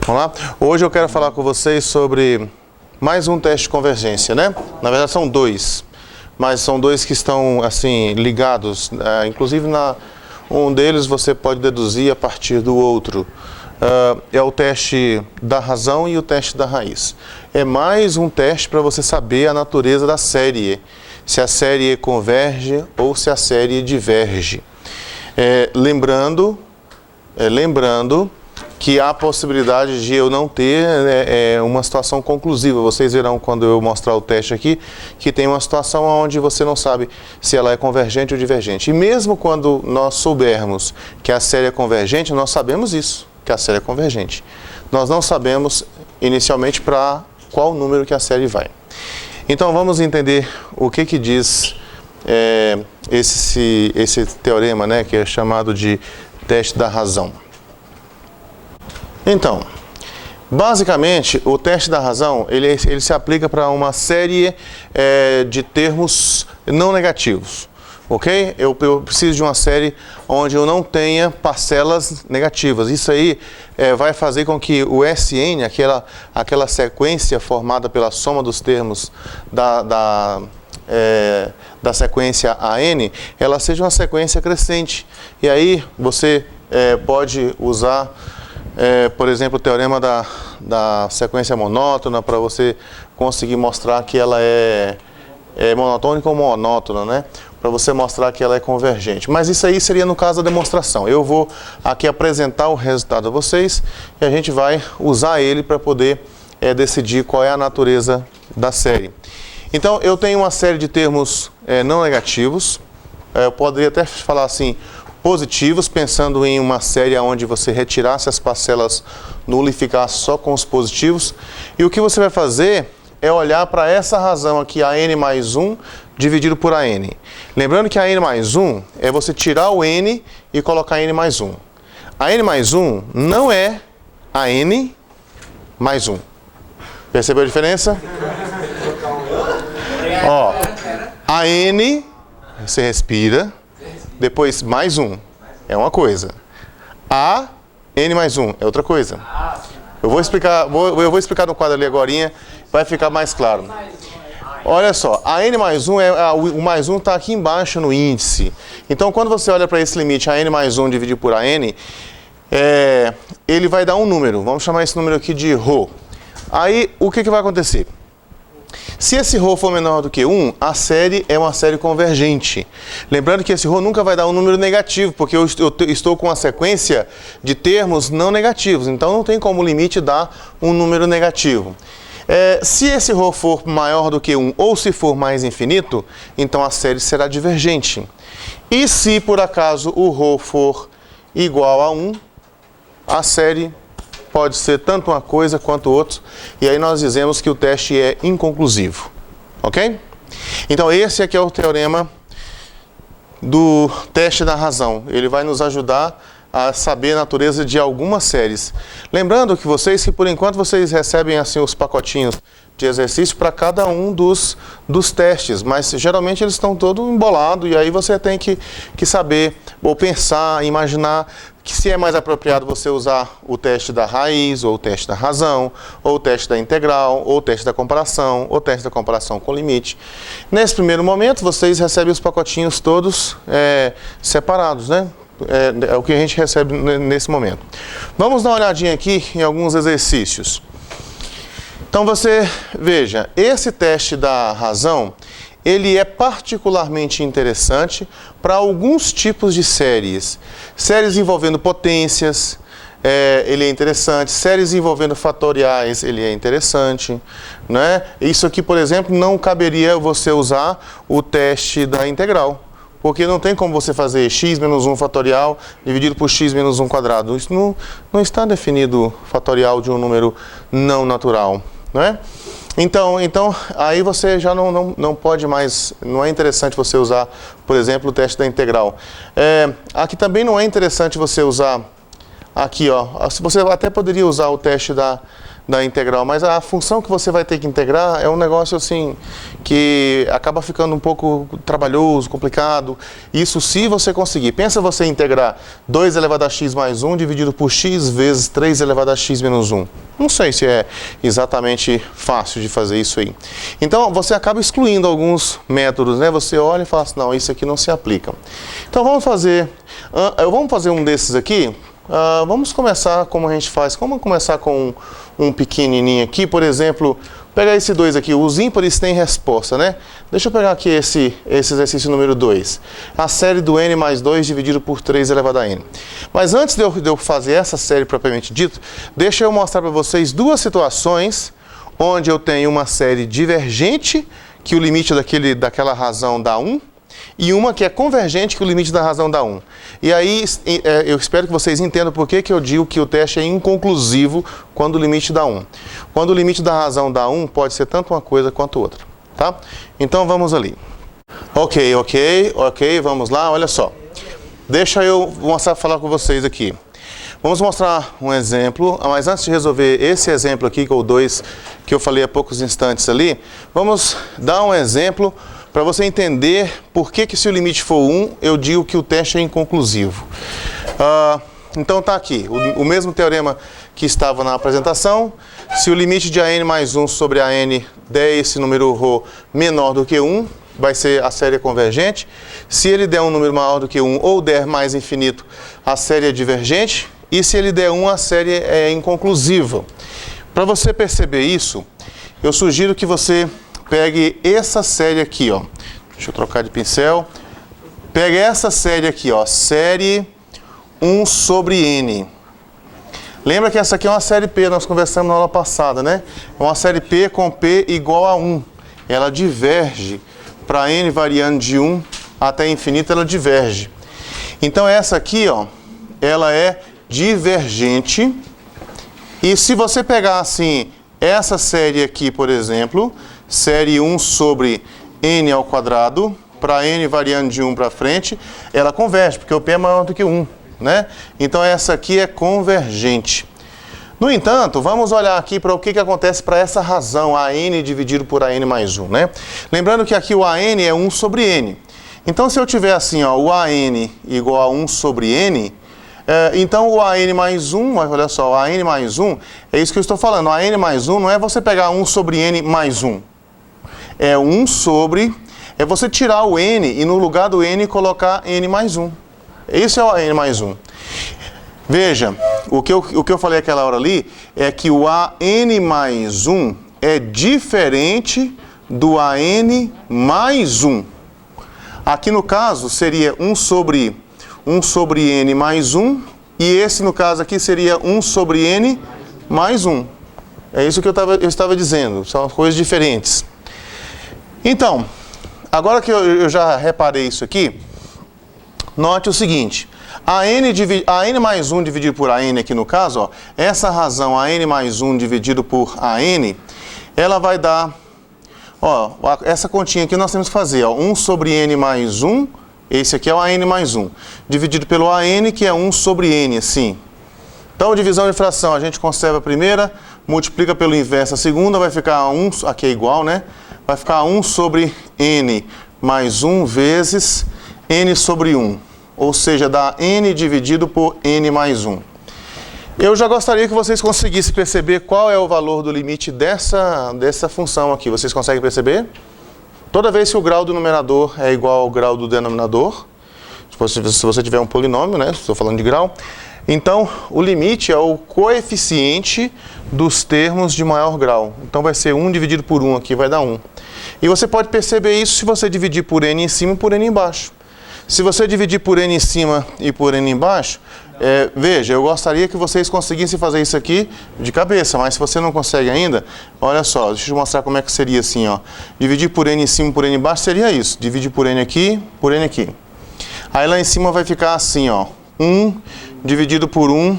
Vamos lá? Hoje eu quero falar com vocês sobre mais um teste de convergência, né? Na verdade são dois, mas são dois que estão assim ligados. Inclusive um deles você pode deduzir a partir do outro. É o teste da razão e o teste da raiz. É mais um teste para você saber a natureza da série, se a série converge ou se a série diverge. Lembrando que há a possibilidade de eu não ter uma situação conclusiva. Vocês verão quando eu mostrar o teste aqui, que tem uma situação onde você não sabe se ela é convergente ou divergente. E mesmo quando nós soubermos que a série é convergente, nós sabemos isso, que a série é convergente. Nós não sabemos inicialmente para qual número que a série vai. Então vamos entender o que diz esse teorema, né, que é chamado de teste da razão. Então, basicamente, o teste da razão, ele se aplica para uma série de termos não negativos, ok? Eu preciso de uma série onde eu não tenha parcelas negativas. Isso aí vai fazer com que o Sn, aquela sequência formada pela soma dos termos da sequência AN, ela seja uma sequência crescente. E aí você pode usar, por exemplo, o teorema da sequência monótona para você conseguir mostrar que ela é monotônica ou monótona, né? Para você mostrar que ela é convergente. Mas isso aí seria no caso da demonstração. Eu vou aqui apresentar o resultado a vocês e a gente vai usar ele para poder decidir qual é a natureza da série. Então, eu tenho uma série de termos não negativos. Eu poderia até falar assim, positivos, pensando em uma série onde você retirasse as parcelas nulas e ficasse só com os positivos. E o que você vai fazer é olhar para essa razão aqui, a n mais 1, dividido por a n. Lembrando que a n mais 1 é você tirar o n e colocar n mais 1. A n mais 1 não é a n mais 1. Percebeu a diferença? Ó, a n, você respira, depois mais 1 é uma coisa. A n mais 1 é outra coisa. Eu vou explicar no quadro ali agorinha, vai ficar mais claro. Olha só, a n mais 1, o mais 1 está aqui embaixo no índice. Então, quando você olha para esse limite, a n mais 1 dividido por a n, ele vai dar um número. Vamos chamar esse número aqui de ρ. Aí, o que vai acontecer? Se esse ρ for menor do que 1, a série é uma série convergente. Lembrando que esse ρ nunca vai dar um número negativo, porque eu estou com uma sequência de termos não negativos. Então, não tem como o limite dar um número negativo. Se esse ρ for maior do que 1 ou se for mais infinito, então a série será divergente. E se por acaso o ρ for igual a 1, a série pode ser tanto uma coisa quanto outra, e aí nós dizemos que o teste é inconclusivo, ok? Então esse aqui é o teorema do teste da razão. Ele vai nos ajudar a saber a natureza de algumas séries. Lembrando que por enquanto vocês recebem assim os pacotinhos de exercício para cada um dos testes, mas geralmente eles estão todos embolados, e aí você tem que saber, ou pensar, imaginar que se é mais apropriado você usar o teste da raiz, ou o teste da razão, ou o teste da integral, ou o teste da comparação, ou o teste da comparação com limite. Nesse primeiro momento, vocês recebem os pacotinhos todos separados, né? É o que a gente recebe nesse momento. Vamos dar uma olhadinha aqui em alguns exercícios. Então você veja, esse teste da razão, ele é particularmente interessante para alguns tipos de séries. Séries envolvendo potências, ele é interessante. Séries envolvendo fatoriais, ele é interessante, né? Isso aqui, por exemplo, não caberia você usar o teste da integral, porque não tem como você fazer x menos 1 fatorial dividido por x menos 1 quadrado. Isso não está definido fatorial de um número não natural, não é? Então aí você já não pode mais, não é interessante você usar, por exemplo, o teste da integral. Aqui também não é interessante você usar aqui, ó, você até poderia usar o teste da integral, mas a função que você vai ter que integrar é um negócio assim que acaba ficando um pouco trabalhoso, complicado. Isso se você conseguir. Pensa você integrar 2 elevado a x mais 1 dividido por x vezes 3 elevado a x menos 1. Não sei se é exatamente fácil de fazer isso aí. Então você acaba excluindo alguns métodos, né? Você olha e fala assim, não, isso aqui não se aplica. Então vamos fazer um desses aqui. Vamos começar como a gente faz. Vamos começar com um pequenininho aqui, por exemplo, pegar esse 2 aqui, os ímpares têm resposta, né? Deixa eu pegar aqui esse exercício número 2. A série do n mais 2 dividido por 3 elevado a n. Mas antes de eu fazer essa série propriamente dito, deixa eu mostrar para vocês duas situações onde eu tenho uma série divergente, que o limite daquela razão dá 1, e uma que é convergente, que o limite da razão dá 1. E aí, eu espero que vocês entendam por que eu digo que o teste é inconclusivo quando o limite dá 1. Quando o limite da razão dá 1, pode ser tanto uma coisa quanto outra, tá? Então, vamos ali. Ok, vamos lá, olha só. Deixa eu falar com vocês aqui. Vamos mostrar um exemplo, mas antes de resolver esse exemplo aqui, com o 2, que eu falei há poucos instantes ali, vamos dar um exemplo para você entender por que se o limite for 1, eu digo que o teste é inconclusivo. Então tá aqui, o mesmo teorema que estava na apresentação. Se o limite de AN mais 1 sobre AN der esse número ρ menor do que 1, vai ser a série convergente. Se ele der um número maior do que 1 ou der mais infinito, a série é divergente. E se ele der 1, a série é inconclusiva. Para você perceber isso, eu sugiro que você pegue essa série aqui, ó. Deixa eu trocar de pincel. Pegue essa série aqui, ó. Série 1 sobre n. Lembra que essa aqui é uma série P, nós conversamos na aula passada, né? É uma série P com P igual a 1. Ela diverge. Para n variando de 1 até infinito, ela diverge. Então essa aqui, ó, ela é divergente. E se você pegar assim, essa série aqui, por exemplo, série 1 sobre n ao quadrado, para n variando de 1 para frente, ela converge, porque o P é maior do que 1, né? Então essa aqui é convergente. No entanto, vamos olhar aqui para o que acontece para essa razão, AN dividido por AN mais 1, né? Lembrando que aqui o AN é 1 sobre n. Então se eu tiver assim, ó, o AN igual a 1 sobre n, então o AN mais 1, olha só, o AN mais 1, é isso que eu estou falando. O AN mais 1 não é você pegar 1 sobre n mais 1. É 1 sobre... É você tirar o n e no lugar do n colocar n mais 1. Esse é o AN mais 1. Veja, o que eu falei aquela hora ali é que o AN mais 1 é diferente do AN mais 1. Aqui no caso seria 1 sobre n mais 1, e esse no caso aqui seria 1 sobre n mais 1. É isso que eu estava dizendo, são coisas diferentes. Então, agora que eu já reparei isso aqui, note o seguinte, AN mais 1 dividido por AN aqui no caso, ó, essa razão AN mais 1 dividido por AN, ela vai dar, ó, essa continha aqui nós temos que fazer, ó, 1 sobre n mais 1, esse aqui é o AN mais 1, dividido pelo AN, que é 1 sobre n, assim. Então, divisão de fração, a gente conserva a primeira, multiplica pelo inverso a segunda, vai ficar 1, aqui é igual, né? Vai ficar 1 sobre n mais 1 vezes n sobre 1. Ou seja, dá n dividido por n mais 1. Eu já gostaria que vocês conseguissem perceber qual é o valor do limite dessa função aqui. Vocês conseguem perceber? Toda vez que o grau do numerador é igual ao grau do denominador, se você tiver um polinômio, né? Estou falando de grau. Então, o limite é o coeficiente dos termos de maior grau. Então, vai ser 1 dividido por 1 aqui, vai dar 1. E você pode perceber isso se você dividir por n em cima e por n embaixo. Se você dividir por n em cima e por n embaixo, veja, eu gostaria que vocês conseguissem fazer isso aqui de cabeça, mas se você não consegue ainda, olha só, deixa eu mostrar como é que seria assim, ó. Dividir por n em cima e por n embaixo seria isso. Dividir por n aqui, por n aqui. Aí lá em cima vai ficar assim, ó. 1 dividido por 1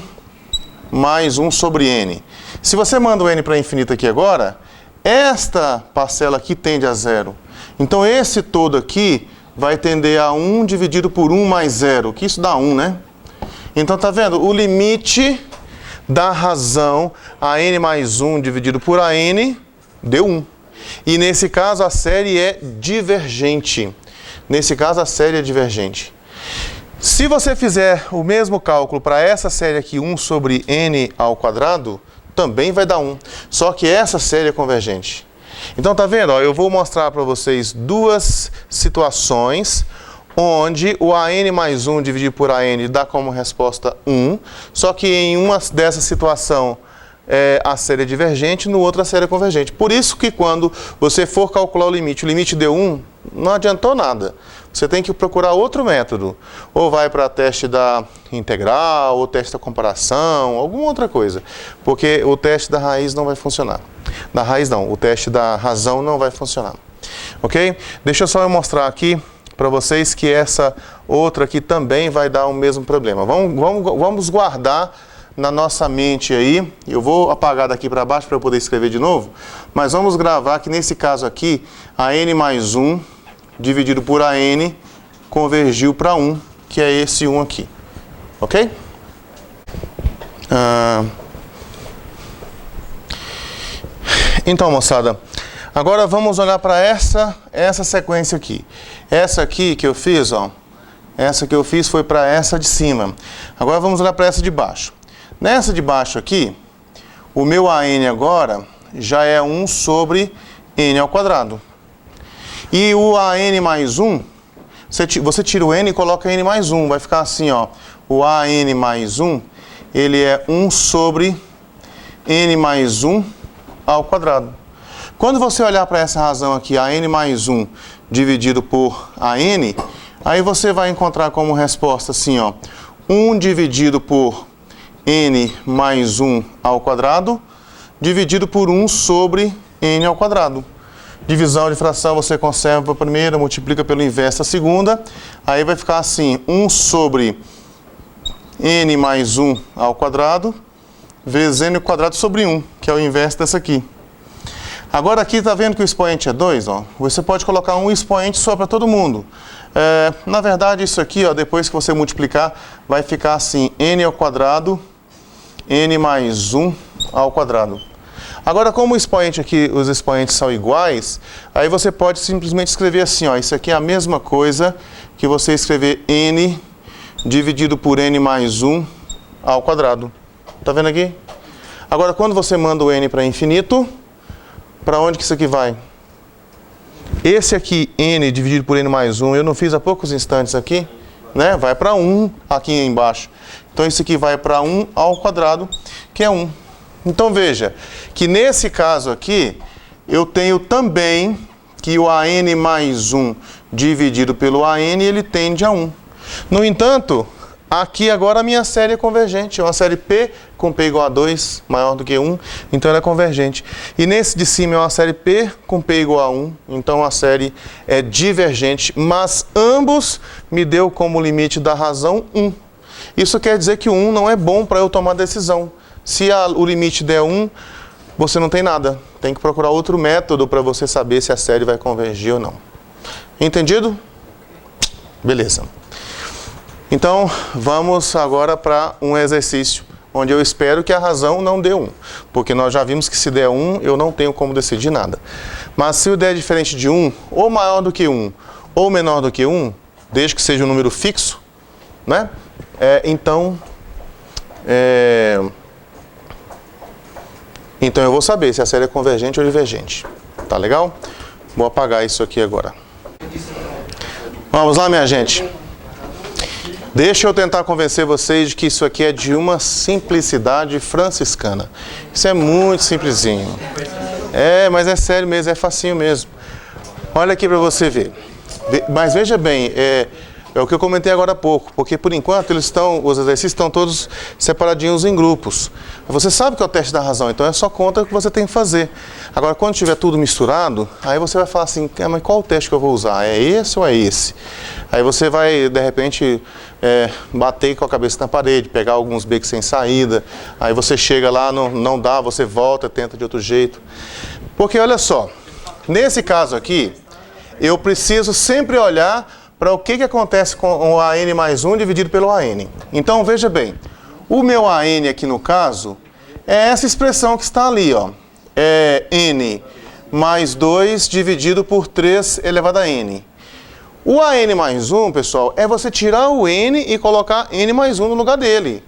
mais 1 sobre n. Se você manda o n para infinito aqui agora, esta parcela aqui tende a zero. Então esse todo aqui vai tender a 1 dividido por 1 mais 0, que isso dá 1, né? Então, tá vendo? O limite da razão a n mais 1 dividido por a n deu 1. E nesse caso a série é divergente. Nesse caso a série é divergente. Se você fizer o mesmo cálculo para essa série aqui, 1 sobre n ao quadrado, também vai dar 1. Só que essa série é convergente. Então, tá vendo? Ó, eu vou mostrar para vocês duas situações onde o AN mais 1 dividido por AN dá como resposta 1, só que em uma dessa situação a série é divergente, no outro a série é convergente. Por isso que quando você for calcular o limite deu 1, não adiantou nada. Você tem que procurar outro método. Ou vai para teste da integral, ou teste da comparação, alguma outra coisa. Porque o teste da raiz não vai funcionar. Da raiz não, o teste da razão não vai funcionar. Ok? Deixa eu só mostrar aqui para vocês que essa outra aqui também vai dar o mesmo problema. Vamos guardar na nossa mente aí. Eu vou apagar daqui para baixo para eu poder escrever de novo. Mas vamos gravar que nesse caso aqui, a n mais 1 dividido por a n convergiu para 1, que é esse 1 aqui. Ok? Então, moçada, agora vamos olhar para essa sequência aqui. Essa aqui que eu fiz, ó, essa que eu fiz foi para essa de cima. Agora vamos olhar para essa de baixo. Nessa de baixo aqui, o meu AN agora já é 1 sobre n ao quadrado. E o AN mais 1, você tira o n e coloca n mais 1. Vai ficar assim, ó. O AN mais 1, ele é 1 sobre n mais 1 ao quadrado. Quando você olhar para essa razão aqui, a n mais 1 dividido por a n, aí você vai encontrar como resposta assim, ó, 1 dividido por n mais 1 ao quadrado, dividido por 1 sobre n ao quadrado. Divisão de fração você conserva a primeira, multiplica pelo inverso a segunda, aí vai ficar assim, 1 sobre n mais 1 ao quadrado, vezes n ao quadrado sobre 1, que é o inverso dessa aqui. Agora aqui está vendo que o expoente é 2, ó. Você pode colocar um expoente só para todo mundo. Na verdade isso aqui, ó, depois que você multiplicar, vai ficar assim, n ao quadrado, n mais 1 ao quadrado. Agora, como o expoente aqui, os expoentes são iguais, aí você pode simplesmente escrever assim, ó, isso aqui é a mesma coisa que você escrever n dividido por n mais 1 ao quadrado. Tá vendo aqui? Agora, quando você manda o n para infinito, para onde que isso aqui vai? Esse aqui, n dividido por n mais 1, eu não fiz há poucos instantes aqui, né? Vai para 1 aqui embaixo. Então, isso aqui vai para 1 ao quadrado, que é 1. Então, veja que nesse caso aqui, eu tenho também que o AN mais 1 dividido pelo AN, ele tende a 1. No entanto, aqui agora a minha série é convergente. É uma série P com P igual a 2, maior do que 1, então ela é convergente. E nesse de cima é uma série P com P igual a 1, então a série é divergente, mas ambos me deu como limite da razão 1. Isso quer dizer que o 1 não é bom para eu tomar decisão. Se o limite der 1, você não tem nada. Tem que procurar outro método para você saber se a série vai convergir ou não. Entendido? Beleza. Então, vamos agora para um exercício onde eu espero que a razão não dê 1. Porque nós já vimos que se der 1, eu não tenho como decidir nada. Mas se o der diferente de 1, ou maior do que 1, ou menor do que 1, desde que seja um número fixo, né? Então eu vou saber se a série é convergente ou divergente. Tá legal? Vou apagar isso aqui agora. Vamos lá, minha gente. Deixa eu tentar convencer vocês de que isso aqui é de uma simplicidade franciscana. Isso é muito simplesinho. Mas é sério mesmo, é facinho mesmo. Olha aqui para você ver. Mas veja bem, é o que eu comentei agora há pouco, porque por enquanto os exercícios estão todos separadinhos em grupos. Você sabe que é o teste da razão, então é só conta que você tem que fazer. Agora, quando tiver tudo misturado, aí você vai falar assim, mas qual o teste que eu vou usar? É esse ou é esse? Aí você vai, de repente, bater com a cabeça na parede, pegar alguns becos sem saída, aí você chega lá, não dá, você volta, tenta de outro jeito. Porque olha só, nesse caso aqui, eu preciso sempre olhar para o que acontece com o AN mais 1 dividido pelo AN. Então, veja bem, o meu AN aqui no caso é essa expressão que está ali, ó. É N mais 2 dividido por 3 elevado a N. O AN mais 1, pessoal, é você tirar o N e colocar N mais 1 no lugar dele.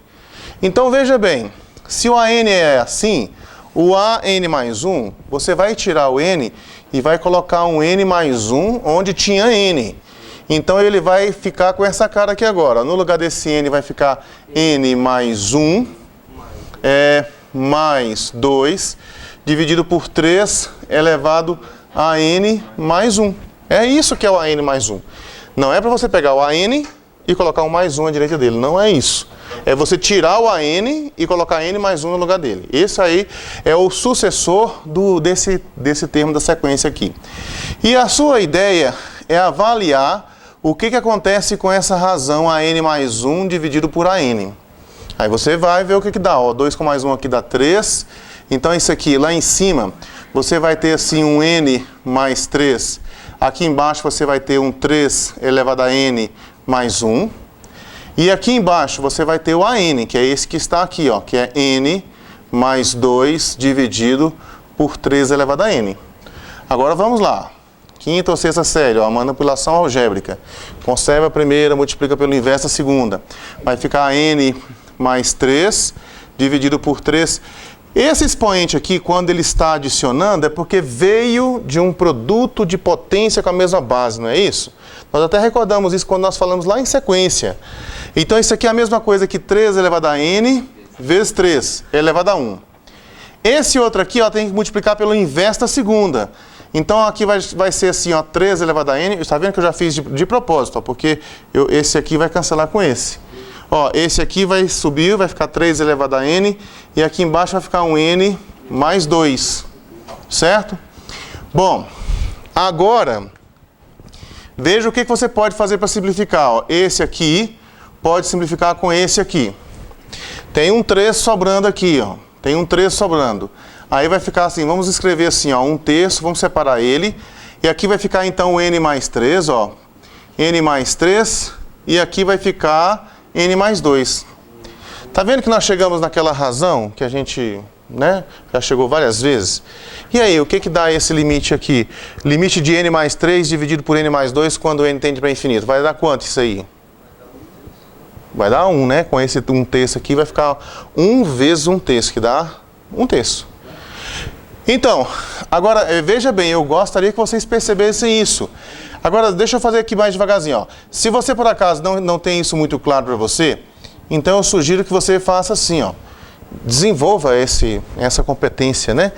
Então, veja bem, se o AN é assim, o AN mais 1, você vai tirar o N e vai colocar um N mais 1 onde tinha N. Então, ele vai ficar com essa cara aqui agora. No lugar desse N vai ficar N mais 1, mais 2, dividido por 3 elevado a N mais 1. É isso que é o AN mais 1. Não é para você pegar o AN e colocar um mais 1 à direita dele. Não é isso. É você tirar o AN e colocar N mais 1 no lugar dele. Esse aí é o sucessor desse termo da sequência aqui. E a sua ideia é avaliar o que acontece com essa razão AN mais 1 dividido por AN. Aí você vai ver o que dá. Ó, 2 com mais 1 aqui dá 3. Então isso aqui, lá em cima, você vai ter assim um N mais 3. Aqui embaixo você vai ter um 3 elevado a N mais 1. E aqui embaixo você vai ter o AN, que é esse que está aqui, ó, que é N mais 2 dividido por 3 elevado a N. Agora vamos lá. Quinta ou sexta série, ó, manipulação algébrica. Conserva a primeira, multiplica pelo inverso a segunda. Vai ficar N mais 3 dividido por 3. Esse expoente aqui, quando ele está adicionando, é porque veio de um produto de potência com a mesma base, não é isso? Nós até recordamos isso quando nós falamos lá em sequência. Então, isso aqui é a mesma coisa que 3 elevado a N vezes 3 elevado a 1. Esse outro aqui, ó, tem que multiplicar pelo inverso da segunda. Então, aqui vai ser assim, ó, 3 elevado a N. Está vendo que eu já fiz de propósito, ó, porque esse aqui vai cancelar com esse. Ó, esse aqui vai subir, vai ficar 3 elevado a N, e aqui embaixo vai ficar um N mais 2, certo? Bom, agora, veja o que você pode fazer para simplificar. Ó, esse aqui pode simplificar com esse aqui. Tem um 3 sobrando aqui, ó. Tem um 3 sobrando. Aí vai ficar assim, vamos escrever assim, ó, 1/3, vamos separar ele. E aqui vai ficar então o N mais 3, ó. N mais 3, e aqui vai ficar N mais 2. Tá vendo que nós chegamos naquela razão que a gente, né, já chegou várias vezes? E aí, o que dá esse limite aqui? Limite de N mais 3 dividido por N mais 2 quando N tende para infinito. Vai dar quanto isso aí? Vai dar 1, né? Com esse 1/3 aqui vai ficar 1 vezes 1/3, que dá 1/3. Então, agora, veja bem, eu gostaria que vocês percebessem isso. Agora, deixa eu fazer aqui mais devagarzinho, ó. Se você, por acaso, não tem isso muito claro para você, então eu sugiro que você faça assim, ó. Desenvolva essa competência, né?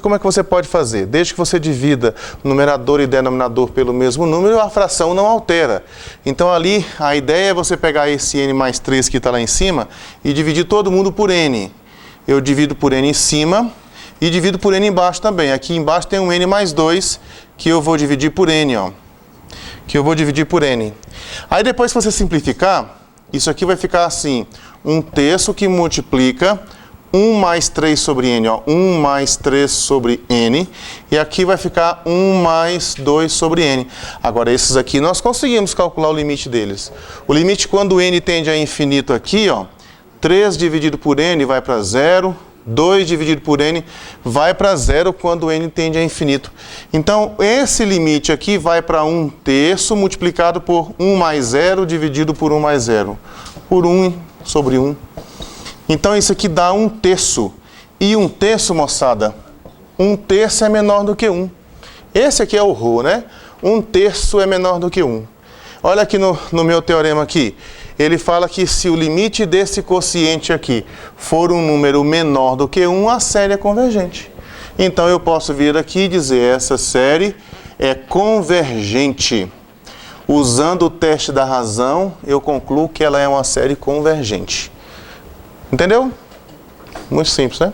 Como é que você pode fazer? Desde que você divida o numerador e denominador pelo mesmo número, a fração não altera. Então, ali, a ideia é você pegar esse N mais 3 que está lá em cima e dividir todo mundo por N. Eu divido por N em cima e divido por N embaixo também. Aqui embaixo tem um N mais 2 que eu vou dividir por N, ó. Que eu vou dividir por N. Aí depois, se você simplificar, isso aqui vai ficar assim, 1/3 que multiplica 1 mais 3 sobre N, ó, 1 mais 3 sobre N, e aqui vai ficar 1 mais 2 sobre N. Agora, esses aqui nós conseguimos calcular o limite deles. O limite quando N tende a infinito aqui, ó, 3 dividido por N vai para 0, 2 dividido por N vai para 0 quando N tende a infinito. Então, esse limite aqui vai para 1/3 multiplicado por 1 mais 0 dividido por 1 mais 0. Por 1 sobre 1. Então, isso aqui dá 1/3. E 1/3, moçada, 1/3 é menor do que 1. Esse aqui é o ρ, né? 1/3 é menor do que 1. Olha aqui no meu teorema aqui. Ele fala que se o limite desse quociente aqui for um número menor do que 1, a série é convergente. Então, eu posso vir aqui e dizer essa série é convergente. Usando o teste da razão, eu concluo que ela é uma série convergente. Entendeu? Muito simples, né?